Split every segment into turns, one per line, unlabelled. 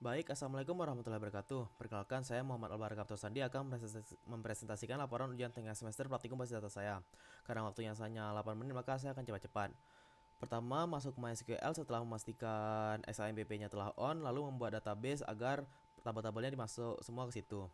Baik, Assalamualaikum warahmatullahi wabarakatuh. Perkenalkan, saya Muhammad Albar Kapto Sandi akan mempresentasikan laporan ujian tengah semester praktikum basis data saya. Karena waktunya hanya 8 menit, maka saya akan cepat-cepat. Pertama, masuk ke MySQL setelah memastikan SIMPP-nya telah on, lalu membuat database agar tabel-tabelnya dimasuk semua ke situ.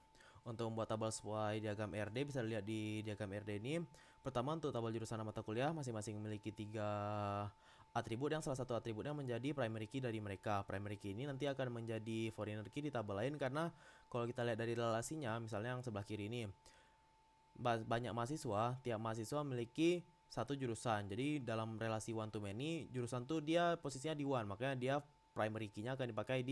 Untuk membuat tabel sesuai diagram RD, bisa dilihat di diagram RD ini. Pertama, untuk tabel jurusan dan mata kuliah masing-masing memiliki 3 atribut, yang salah satu atributnya menjadi primary key dari mereka. Primary key ini nanti akan menjadi foreigner key di tabel lain, karena kalau kita lihat dari relasinya, misalnya yang sebelah kiri ini, banyak mahasiswa, tiap mahasiswa memiliki satu jurusan. Jadi dalam relasi one to many, jurusan tuh dia posisinya di one, makanya dia primary key-nya akan dipakai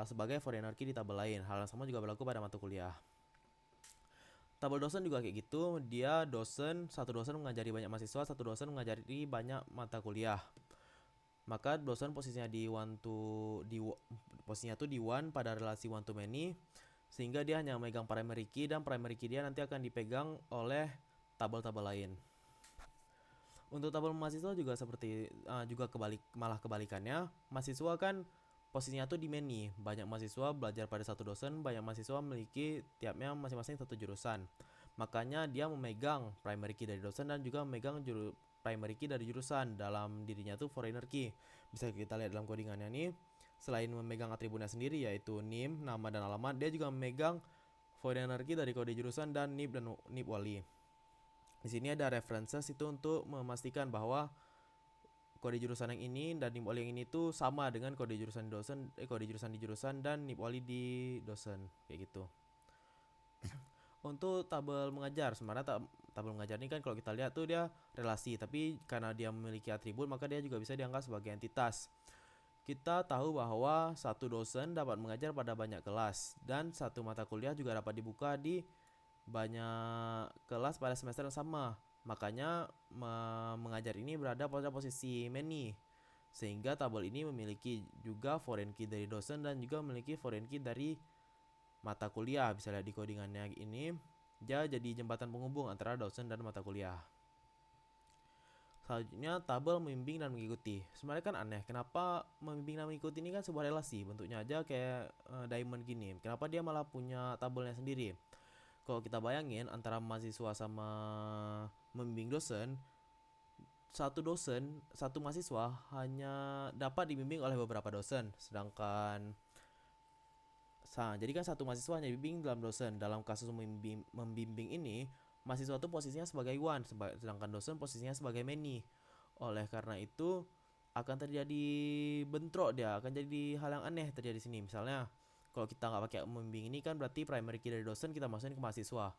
sebagai foreigner key di tabel lain. Hal yang sama juga berlaku pada mata kuliah. Tabel dosen juga kayak gitu, dia satu dosen mengajari banyak mahasiswa, satu dosen mengajari banyak mata kuliah. Maka dosen posisinya posisinya tuh di one pada relasi one to many, sehingga dia hanya memegang primary key, dan primary key dia nanti akan dipegang oleh tabel-tabel lain. Untuk tabel mahasiswa juga malah kebalikannya. Mahasiswa kan posisinya tuh di many, banyak mahasiswa belajar pada satu dosen, banyak mahasiswa memiliki tiapnya masing-masing satu jurusan. Makanya dia memegang primary key dari dosen dan juga memegang primary key dari jurusan. Dalam dirinya tuh foreigner key. Bisa kita lihat dalam codingannya nih. Selain memegang atributnya sendiri yaitu NIM, nama dan alamat, dia juga memegang foreigner key dari kode jurusan dan NIP wali. Di sini ada references itu untuk memastikan bahwa kode jurusan yang ini dan NIP wali yang ini tuh sama dengan kode jurusan di jurusan dan NIP wali di dosen, kayak gitu. Untuk tabel mengajar, sebenarnya tabel mengajar ini kan kalau kita lihat tuh dia relasi, tapi karena dia memiliki atribut maka dia juga bisa dianggap sebagai entitas. Kita tahu bahwa satu dosen dapat mengajar pada banyak kelas, dan satu mata kuliah juga dapat dibuka di banyak kelas pada semester yang sama. Makanya mengajar ini berada pada posisi many, sehingga tabel ini memiliki juga foreign key dari dosen dan juga memiliki foreign key dari mata kuliah. Bisa lihat di codingannya ini, dia jadi jembatan penghubung antara dosen dan mata kuliah. Selanjutnya, tabel membimbing dan mengikuti. Sebenarnya kan aneh, kenapa membimbing dan mengikuti ini kan sebuah relasi, bentuknya aja kayak diamond gini. Kenapa dia malah punya tabelnya sendiri? Kalau kita bayangin antara mahasiswa sama membimbing dosen, satu mahasiswa hanya dapat dibimbing oleh beberapa dosen, sedangkan jadi kan satu mahasiswa hanya dibimbing dalam dosen. Dalam kasus membimbing ini, mahasiswa itu posisinya sebagai one, sedangkan dosen posisinya sebagai many. Oleh karena itu akan terjadi bentrok, dia akan jadi hal yang aneh terjadi di sini. Misalnya kalau kita nggak pakai membimbing ini kan berarti primary key dari dosen kita masukin ke mahasiswa.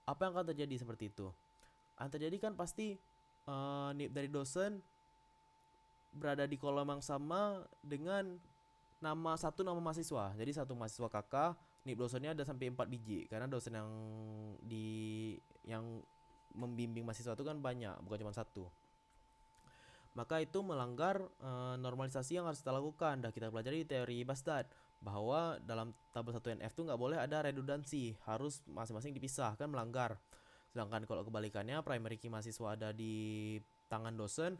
Apa yang akan terjadi seperti itu? Yang terjadi kan pasti nip dari dosen berada di kolom yang sama dengan nama mahasiswa. Jadi satu mahasiswa kakak, nip dosennya ada sampai 4 biji, karena dosen yang membimbing mahasiswa itu kan banyak, bukan cuma satu. Maka itu melanggar normalisasi yang harus kita lakukan. Dah kita pelajari di teori Bastard bahwa dalam tabel 1NF itu nggak boleh ada redundansi, harus masing-masing dipisah, kan melanggar. Sedangkan kalau kebalikannya, primary key mahasiswa ada di tangan dosen,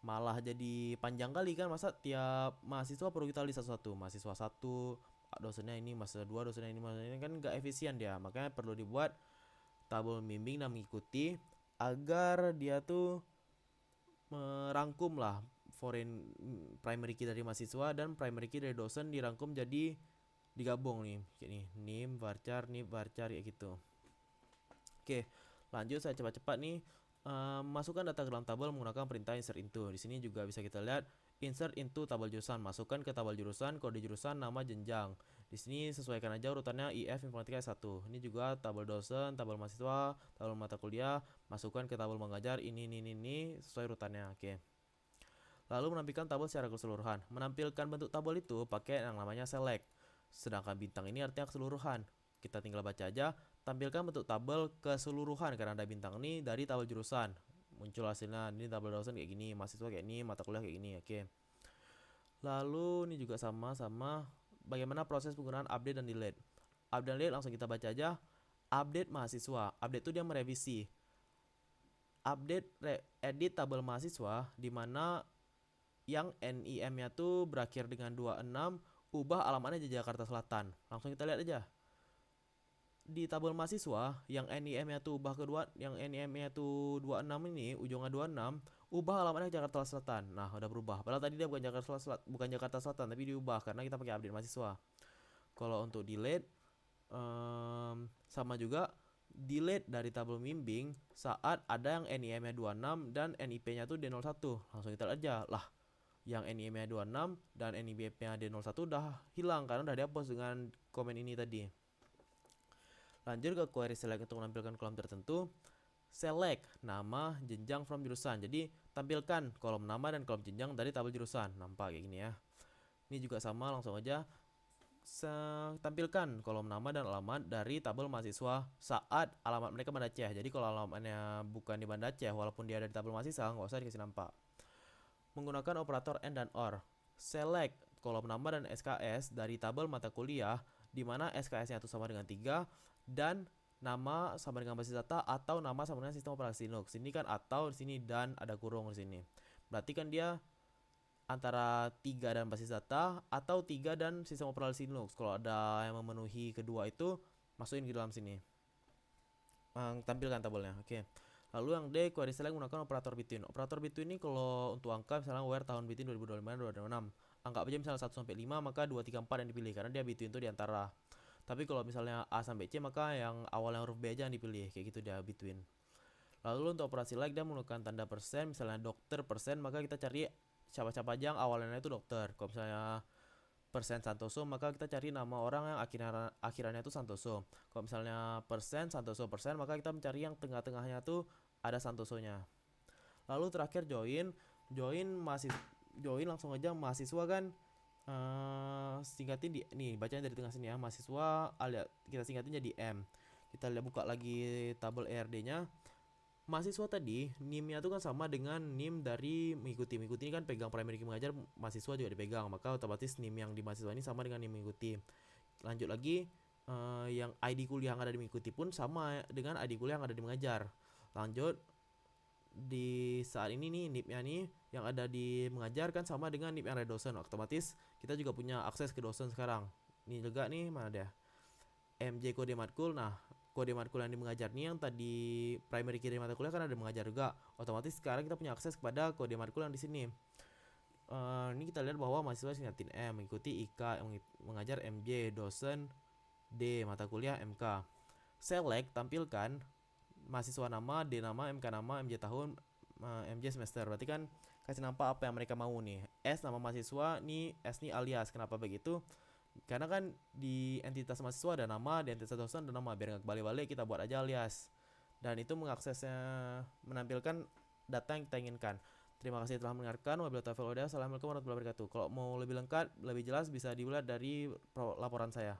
malah jadi panjang kali kan, masa tiap mahasiswa perlu kita lihat satu-satu, mahasiswa satu, dosennya ini, mahasiswa dua, dosennya ini, mahasiswa ini, kan nggak efisien dia. Makanya perlu dibuat tabel membimbing dan mengikuti agar dia tuh merangkum lah primary key dari mahasiswa dan primary key dari dosen, dirangkum jadi digabung nih kayak nih, nip varchar kayak gitu. Oke, lanjut saya cepat-cepat nih. Masukkan data ke dalam tabel menggunakan perintah insert into. Di sini juga bisa kita lihat insert into tabel jurusan. Masukkan ke tabel jurusan kode jurusan, nama, jenjang. Di sini sesuaikan aja urutannya IF informatika S1. Ini juga tabel dosen, tabel mahasiswa, tabel mata kuliah. Masukkan ke tabel mengajar ini sesuai urutannya. Oke. Lalu menampilkan tabel secara keseluruhan. Menampilkan bentuk tabel itu pakai yang namanya select. Sedangkan bintang ini artinya keseluruhan. Kita tinggal baca aja. Tampilkan bentuk tabel keseluruhan, karena ada bintang ini dari tabel jurusan. Muncul hasilnya, ini tabel dosen kayak gini, mahasiswa kayak gini, mata kuliah kayak gini. Oke. Lalu ini juga sama bagaimana proses penggunaan update dan delete. Update dan delete langsung kita baca aja. Update mahasiswa. Update itu dia merevisi. Edit tabel mahasiswa, di mana yang NIM-nya tuh berakhir dengan 26 ubah alamatnya jadi Jakarta Selatan. Langsung kita lihat aja. Di tabel mahasiswa yang NIM-nya tuh ubah kedua, yang NIM-nya tuh 26 ini, ujungnya 26, ubah alamatnya Jakarta Selatan. Nah, udah berubah. Padahal tadi dia bukan Jakarta Selatan, tapi diubah karena kita pakai update mahasiswa. Kalau untuk delete sama juga delete dari tabel membimbing saat ada yang NIM-nya 26 dan NIP-nya tuh D01. Langsung kita lihat aja lah, yang NIM-nya 26 dan NIP-nya D01 udah hilang karena udah dihapus dengan komen ini tadi. Lanjut ke query select untuk menampilkan kolom tertentu. Select nama, jenjang from jurusan. Jadi tampilkan kolom nama dan kolom jenjang dari tabel jurusan. Nampak kayak gini ya. Ini juga sama, langsung aja tampilkan kolom nama dan alamat dari tabel mahasiswa saat alamat mereka Banda Aceh. Jadi kalau alamatnya bukan di Banda Aceh walaupun dia ada di tabel mahasiswa, nggak usah dikasih nampak. Menggunakan operator AND dan OR. Select kolom nama dan SKS dari tabel mata kuliah di mana SKS-nya itu sama dengan 3 dan nama sama dengan basis data atau nama sama dengan sistem operasi Linux. Ini kan atau di sini dan ada kurung di sini. Berarti kan dia antara 3 dan basis data atau 3 dan sistem operasi Linux. Kalau ada yang memenuhi kedua itu masukin ke dalam sini. Tampilkan tabelnya. Oke. Lalu yang D, query select menggunakan operator between. Operator between ini kalau untuk angka misalnya where tahun between 2025 dan 2026. Angka aja misalnya 1 sampai 5 maka 2 3 4 yang dipilih karena dia between itu di antara. Tapi kalau misalnya A sampai C maka yang awalnya huruf B aja yang dipilih, kayak gitu dia between. Lalu untuk operasi like dia menggunakan tanda persen, misalnya dokter persen, maka kita cari siapa-siapa aja yang awalnya itu dokter. Kalau misalnya persen Santoso maka kita cari nama orang yang akhirannya itu Santoso. Kalau misalnya persen Santoso persen maka kita mencari yang tengah-tengahnya tuh ada Santosonya. Lalu terakhir join langsung aja mahasiswa kan, singkatin di nih, bacanya dari tengah sini ya, mahasiswa alias kita singkatin jadi M. Kita lihat buka lagi tabel ERD-nya. Mahasiswa tadi NIM-nya tuh kan sama dengan NIM dari mengikuti ini kan pegang primary key mengajar, mahasiswa juga dipegang, maka otomatis NIM yang di mahasiswa ini sama dengan NIM mengikuti. Lanjut lagi, yang ID kuliah yang ada di mengikuti pun sama dengan ID kuliah yang ada di mengajar. Lanjut di saat ini nih NIP-nya nih yang ada di mengajar kan sama dengan NIP yang ada dosen, otomatis kita juga punya akses ke dosen sekarang. Ini juga nih mana dia MJ kode matkul. Nah, kode matkul yang di mengajar nih yang tadi primary key dari mata kuliah kan ada mengajar juga, otomatis sekarang kita punya akses kepada kode matkul yang di sini. Ini kita lihat bahwa mahasiswa singkatin M, mengikuti IK, mengajar MJ, dosen D, mata kuliah MK. Select tampilkan mahasiswa nama, D nama, MK nama, MJ tahun, MJ semester. Berarti kan kasih nampak apa yang mereka mau nih. S nama mahasiswa, nih S nih alias. Kenapa begitu? Karena kan di entitas mahasiswa ada nama, di entitas dosen ada nama. Biar nggak kebalik-balik kita buat aja alias. Dan itu mengaksesnya menampilkan data yang kita inginkan. Terima kasih telah mendengarkan. Wabillahi taufiq wal hidayah. Assalamualaikum warahmatullahi wabarakatuh. Kalau mau lebih lengkap, lebih jelas bisa dilihat dari laporan saya.